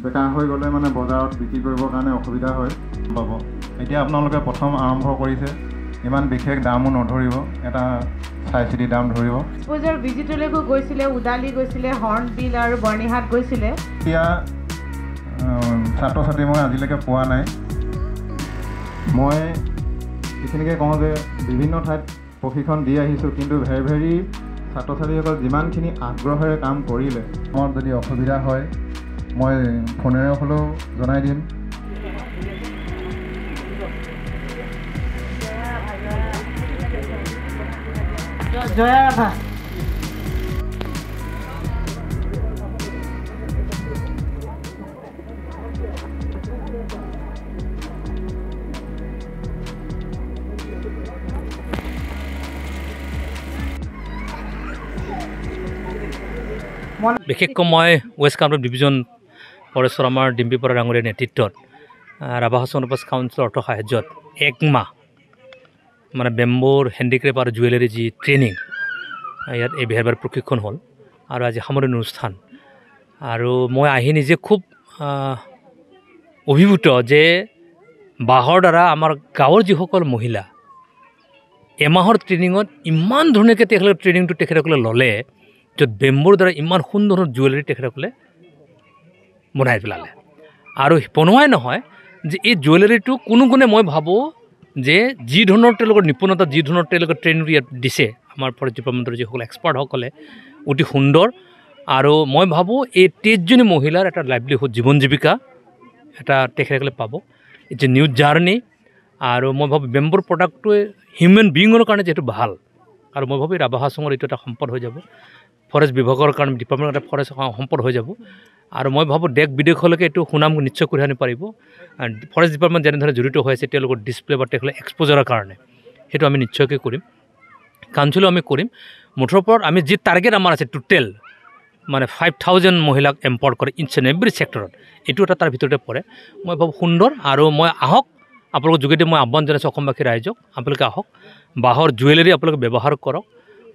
বেকাৰ হৈ গ'লে মানে বজাৰত বিক্ৰী কৰিবৰ কাৰণে অসুবিধা হয় পাব। এতিয়া আপোনালোকে প্ৰথম আৰম্ভ কৰিছে, ইমান বিশেষ দামো নধৰিব, এটা চাই চিতি দাম ধৰিব। বজাৰ ভিজিটলৈকো গৈছিলে, উদালি গৈছিলে, হৰ্ণবিল আৰু বৰ্ণিহাট গৈছিলে। এতিয়া ছাত্ৰ ছাত্ৰী মই আজিলৈকে পোৱা নাই। মই এইখিনিকে কওঁ যে বিভিন্ন ঠাইত প্ৰশিক্ষণ দি আহিছোঁ, কিন্তু ভেৰি ছাত্ৰ ছাত্ৰীসকল যিমানখিনি আগ্ৰহেৰে কাম কৰিলে, মোৰ যদি অসুবিধা হয় মই ফোনেৰে হ'লেও জনাই দিম। জয়া ৰাভা বিশেষকৈ মই ৱেষ্ট কামৰূপ ডিভিজন পৰেশ্বৰ আমাৰ ডিম্পিপৰা ডাঙৰীয়াৰ নেতৃত্বত ৰাভা হাছন কাউন্সিলৰ অৰ্থ সাহায্যত 1 মাহ মানে বেম্বুৰ হেণ্ডিক্ৰেফ্ট আৰু জুৱেলাৰী যি ট্ৰেইনিং ইয়াত এই বিহাৰবাৰ প্ৰশিক্ষণ হ'ল আৰু আজি সামৰণি অনুষ্ঠান। আৰু মই আহি নিজে খুব অভিভূত যে বাঁহৰ দ্বাৰা আমাৰ গাঁৱৰ যিসকল মহিলা এমাহৰ ট্ৰেইনিঙত ইমান ধুনীয়াকৈ তেখেতসকলে ট্ৰেইনিংটো তেখেতসকলে ল'লে, য'ত বেম্বুৰ দ্বাৰা ইমান সুন্দৰ জুৱেলাৰী তেখেতসকলে বনাই পেলালে। আৰু বনোৱাই নহয় যে এই জুৱেলাৰীটো কোনো গুণে মই ভাবোঁ যে যি ধৰণৰ তেওঁলোকৰ নিপুণতা, যি ধৰণৰ তেওঁলোকৰ ট্ৰেইনিং ইয়াত দিছে আমাৰ ফৰেষ্ট ডিপাৰ্টমেণ্টৰ যিসকল এক্সপাৰ্টসকলে, অতি সুন্দৰ। আৰু মই ভাবোঁ এই 23জনী মহিলাৰ এটা লাইভলিহুড, জীৱন জীৱিকা এটা তেখেতসকলে পাব। It's a new journey. আৰু মই ভাবোঁ বেম্বুৰ প্ৰডাক্টটোৱে হিউমেন বিঙৰ কাৰণে যিহেতু ভাল, আৰু মই ভাবোঁ ৰাভা হাছঙৰ এইটো এটা সম্পদ হৈ যাব, ফৰেষ্ট বিভাগৰ কাৰণে ডিপাৰ্টমেণ্টৰ এটা ফৰেষ্ট সম্পদ হৈ যাব। আৰু মই ভাবোঁ দেশ বিদেশলৈকে এইটো সুনাম নিশ্চয় কঢ়িয়াই আনিব পাৰিব। ফৰেষ্ট ডিপাৰ্টমেণ্ট যেনেধৰণে জড়িত হৈ আছে তেওঁলোকৰ ডিছপ্লে বা তেখেতৰ এক্সপ'জাৰৰ কাৰণে, সেইটো আমি নিশ্চয়কৈ কৰিম, কাউন্সিলো আমি কৰিম। মুঠৰ ওপৰত আমি যি টাৰ্গেট আমাৰ আছে টোটেল মানে 5000 মহিলাক এম্পাৱাৰ কৰে ইটছ এণ্ড এভৰি ছেক্টৰত, এইটো এটা তাৰ ভিতৰতে পৰে। মই ভাবোঁ সুন্দৰ। আৰু মই আহক, আপোনালোকৰ যোগেদি মই আহ্বান জনাইছোঁ অসমবাসী ৰাইজক, আপোনালোকে আহক, বাঁহৰ জুৱেলাৰী আপোনালোকে ব্যৱহাৰ কৰক,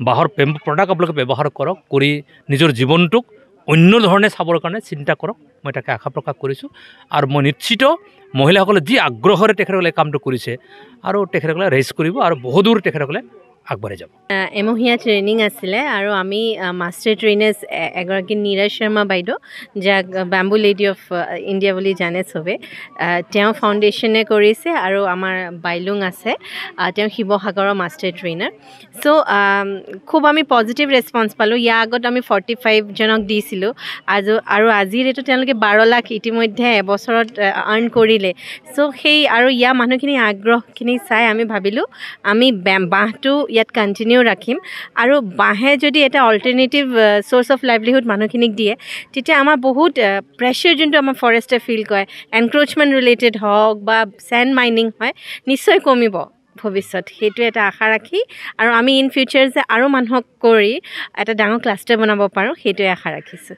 বাঁহৰ প্ৰডাক্ট আপোনালোকে ব্যৱহাৰ কৰক, কৰি নিজৰ জীৱনটোক অন্য ধৰণে চাবৰ কাৰণে চিন্তা কৰক, মই তাকে আশা প্ৰকাশ কৰিছোঁ। আৰু মই নিশ্চিত মহিলাসকলে যি আগ্ৰহেৰে তেখেতসকলে কামটো কৰিছে আৰু তেখেতসকলে ৰেজ কৰিব আৰু বহুদূৰ তেখেতসকলে আগবাঢ়ি যাব। এমহীয়া ট্ৰেইনিং আছিলে আৰু আমি মাষ্টাৰ ট্ৰেইনাৰ্ছ এগৰাকী নীৰজ শৰ্মা বাইদেউ, যাক বেম্বু লেডি অফ ইণ্ডিয়া বুলি জানে চবে, তেওঁ ফাউণ্ডেশ্যনে কৰিছে। আৰু আমাৰ বাইলুং আছে, তেওঁ শিৱসাগৰৰ মাষ্টাৰ ট্ৰেইনাৰ। চ' খুব আমি পজিটিভ ৰেছপন্স পালোঁ। ইয়াৰ আগত আমি 45জনক দিছিলোঁ, আৰু আজিৰ এইটো তেওঁলোকে 12 লাখ ইতিমধ্যে এবছৰত আৰ্ণ কৰিলে। চ' সেই আৰু ইয়াৰ মানুহখিনি আগ্ৰহখিনি চাই আমি ভাবিলোঁ আমি বাঁহটো ইয়াত কণ্টিনিউ ৰাখিম। আৰু বাঁহে যদি এটা অল্টাৰনেটিভ চ'ৰ্চ অফ লাইভলিহুড মানুহখিনিক দিয়ে, তেতিয়া আমাৰ বহুত প্ৰেছাৰ যোনটো আমাৰ ফৰেষ্টে ফিল কৰে, এনক্ৰ'চমেণ্ট ৰিলেটেড হওক বা চেণ্ড মাইনিং হয়, নিশ্চয় কমিব ভৱিষ্যত। সেইটো এটা আশা ৰাখি আৰু আমি ইন ফিউচাৰ যে আৰু মানুহক কৰি এটা ডাঙৰ ক্লাষ্টাৰ বনাব পাৰোঁ, সেইটোৱে আশা ৰাখিছোঁ।